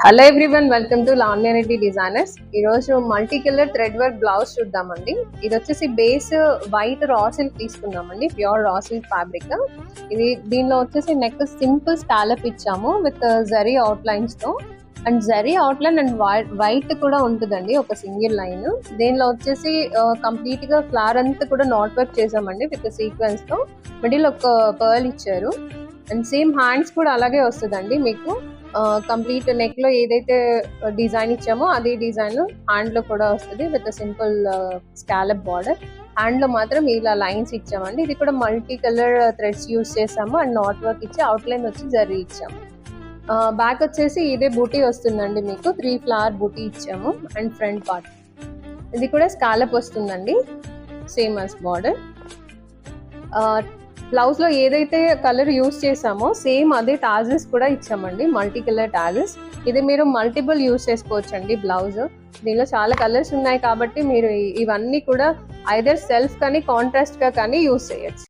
Hello everyone, welcome to Lavanya designers. ఈ రోజు multi colour thread work blouse చూద్దామండి. ఇది వచ్చేసి బేస్ వైట్ రా సిల్క్ తీసుకున్నామండి, ప్యూర్ రా సిల్క్ ఫ్యాబ్రిక్. దీనిలో వచ్చేసి నెక్ సింపుల్ స్కాలప్ ఇచ్చాము విత్ జరీ అవుట్ లైన్స్ తో, and zari out line and white కూడా ఉంటుందండి, ఒక సింగిల్ లైన్. దీనిలో వచ్చేసి కంప్లీట్ గా ఫ్లవర్ అంతా కూడా నాట్ వర్క్ చేసామండి విత్ సీక్వెన్స్ తో. మిడిల్ ఒక పర్ల్ ఇచ్చారు, అండ్ సేమ్ హ్యాండ్స్ కూడా అలాగే వస్తుందండి మీకు. కంప్లీట్ నెక్ లో ఏదైతే డిజైన్ ఇచ్చామో అదే డిజైన్ హ్యాండ్ లో కూడా వస్తుంది with simple scallop border. Hand లో మాత్రం ఇలా లైన్స్ ఇచ్చామండి. ఇది కూడా మల్టీ కలర్ థ్రెడ్స్ యూస్ చేసాము అండ్ నాట్ వర్క్ ఇచ్చి అవుట్ లైన్ వచ్చి జరీ ఇచ్చాము. బ్యాక్ వచ్చేసి ఇదే బూటీ వస్తుందండి మీకు, 3 ఫ్లవర్ బూటీ ఇచ్చాము. అండ్ ఫ్రంట్ పార్ట్ ఇది కూడా స్కాలప్ వస్తుందండి, సేమ్ as బార్డర్. బ్లౌజ్ లో ఏదైతే కలర్ యూస్ చేసామో సేమ్ అదే టాజెస్ కూడా ఇచ్చామండి, మల్టీ కలర్ టాజెస్. ఇది మీరు మల్టిపుల్ యూస్ చేసుకోవచ్చు అండి బ్లౌజ్. దీనిలో చాలా కలర్స్ ఉన్నాయి కాబట్టి మీరు ఇవన్నీ కూడా ఐదర్ సెల్ఫ్ కానీ కాంట్రాస్ట్ గా కానీ యూస్ చేయొచ్చు.